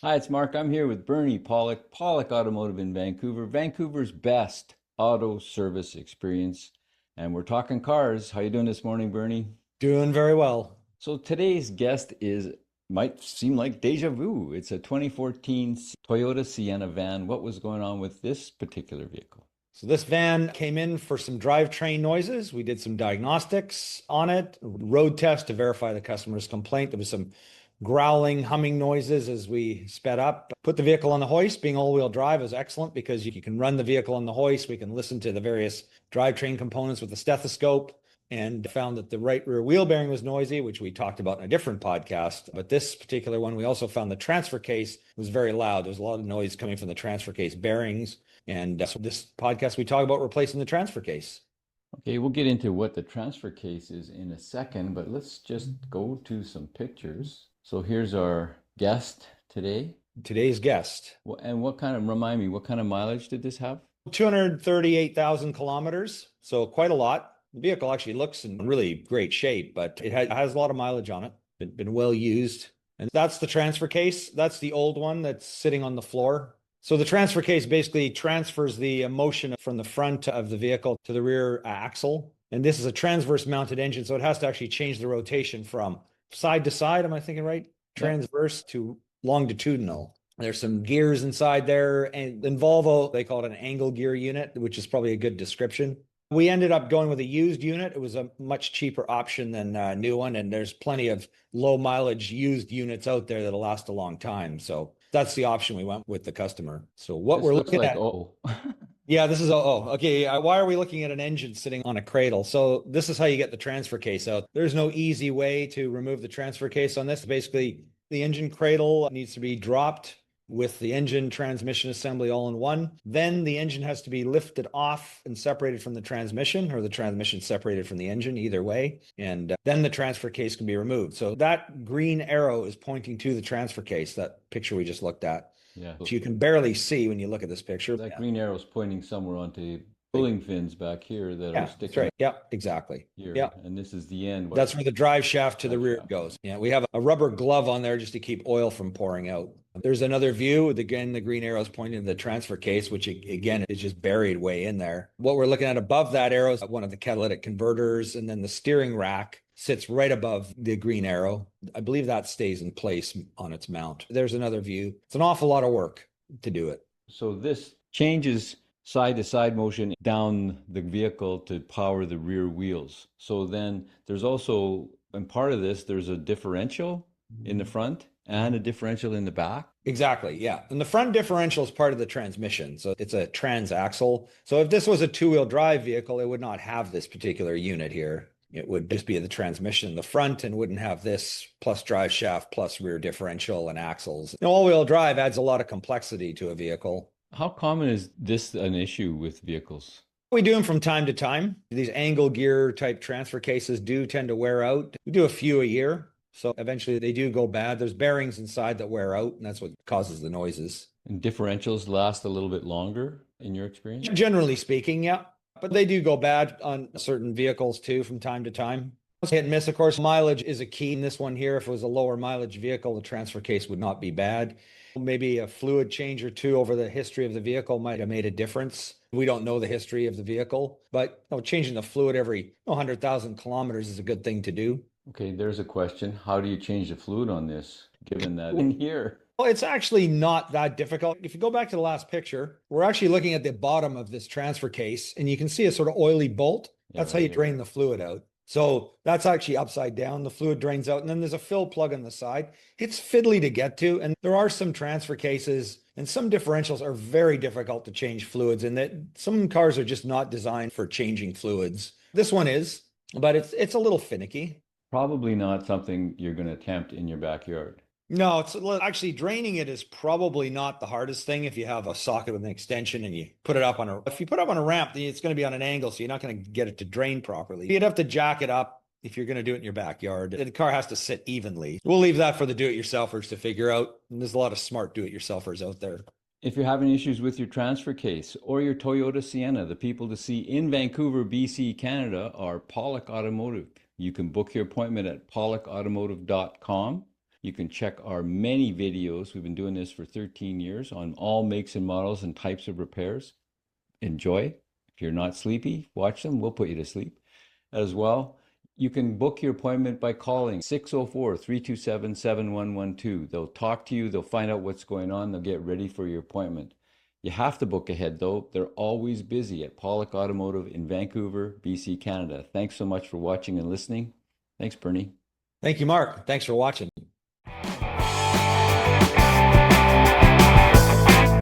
Hi, it's Mark. I'm here with Bernie Pawlik, Pawlik Automotive in Vancouver, Vancouver's best auto service experience. And we're talking cars. How you doing this morning, Bernie? Doing very well. So today's guest might seem like deja vu. It's a 2014 Toyota Sienna van. What was going on with this particular vehicle? So this van came in for some drivetrain noises. We did some diagnostics on it, road test to verify the customer's complaint. There was some growling, humming noises as we sped up. Put the vehicle on the hoist. Being all-wheel drive is excellent because you can run the vehicle on the hoist. We can listen to the various drivetrain components with the stethoscope, and found that the right rear wheel bearing was noisy, which we talked about in a different podcast. But this particular one, we also found the transfer case was very loud. There was a lot of noise coming from the transfer case bearings. And so this podcast, we talk about replacing the transfer case. Okay, we'll get into what the transfer case is in a second, but let's just go to some pictures. So here's our guest today. Today's guest. And remind me, what kind of mileage did this have? 238,000 kilometers. So quite a lot. The vehicle actually looks in really great shape, but it has a lot of mileage on it. Been well used. And that's the transfer case. That's the old one that's sitting on the floor. So the transfer case basically transfers the motion from the front of the vehicle to the rear axle. And this is a transverse mounted engine, so it has to actually change the rotation from side to side. Am I thinking right? Transverse to longitudinal. There's some gears inside there. And in Volvo, they call it an angle gear unit, which is probably a good description. We ended up going with a used unit. It was a much cheaper option than a new one. And there's plenty of low mileage used units out there that'll last a long time. So that's the option we went with the customer. So what we're looking at. Yeah, this is, okay. Why are we looking at an engine sitting on a cradle? So this is how you get the transfer case out. There's no easy way to remove the transfer case on this. Basically, the engine cradle needs to be dropped with the engine transmission assembly all in one. Then the engine has to be lifted off and separated from the transmission, or the transmission separated from the engine, either way. And then the transfer case can be removed. So that green arrow is pointing to the transfer case, that picture we just looked at. Yeah. Which you can barely see when you look at this picture. That green arrow is pointing somewhere onto cooling fins back here that are sticking. That's right. Yeah, exactly. Here. Yeah. And this is the end. That's where the drive shaft to the rear goes. Yeah, we have a rubber glove on there just to keep oil from pouring out. There's another view. Again, the green arrow is pointing to the transfer case, which again is just buried way in there. What we're looking at above that arrow is one of the catalytic converters, and then the steering rack sits right above the green arrow. I believe that stays in place on its mount. There's another view. It's an awful lot of work to do it. So this changes side-to-side motion down the vehicle to power the rear wheels. So then there's also, and part of this, there's a differential in the front and a differential in the back. Exactly, yeah. And the front differential is part of the transmission. So it's a transaxle. So if this was a two-wheel drive vehicle, it would not have this particular unit here. It would just be the transmission in the front and wouldn't have this plus drive shaft plus rear differential and axles. Now, all-wheel drive adds a lot of complexity to a vehicle. How common is this an issue with vehicles? We do them from time to time. These angle gear type transfer cases do tend to wear out. We do a few a year. So eventually they do go bad. There's bearings inside that wear out, and that's what causes the noises. And differentials last a little bit longer in your experience? Generally speaking, yeah. But they do go bad on certain vehicles too from time to time. Hit and miss, of course. Mileage is a key in this one here. If it was a lower mileage vehicle, the transfer case would not be bad. Maybe a fluid change or two over the history of the vehicle might have made a difference. We don't know the history of the vehicle, but changing the fluid every 100,000 kilometers is a good thing to do. Okay, there's a question. How do you change the fluid on this, given that in here? Well, it's actually not that difficult. If you go back to the last picture, we're actually looking at the bottom of this transfer case, and you can see a sort of oily bolt. That's how you drain the fluid out. So that's actually upside down. The fluid drains out, and then there's a fill plug on the side. It's fiddly to get to, and there are some transfer cases and some differentials are very difficult to change fluids, and that some cars are just not designed for changing fluids. This one is, but it's a little finicky. Probably not something you're going to attempt in your backyard. No, it's actually draining it is probably not the hardest thing if you have a socket with an extension and you put it up on if you put it up on a ramp, then it's going to be on an angle, so you're not going to get it to drain properly. You'd have to jack it up if you're going to do it in your backyard. The car has to sit evenly. We'll leave that for the do-it-yourselfers to figure out. And there's a lot of smart do-it-yourselfers out there. If you're having issues with your transfer case or your Toyota Sienna, the people to see in Vancouver, BC, Canada are Pawlik Automotive. You can book your appointment at pawlikautomotive.com. You can check our many videos. We've been doing this for 13 years on all makes and models and types of repairs. Enjoy. If you're not sleepy, watch them. We'll put you to sleep as well. You can book your appointment by calling 604-327-7112. They'll talk to you. They'll find out what's going on. They'll get ready for your appointment. You have to book ahead, though. They're always busy at Pawlik Automotive in Vancouver, BC, Canada. Thanks so much for watching and listening. Thanks, Bernie. Thank you, Mark. Thanks for watching.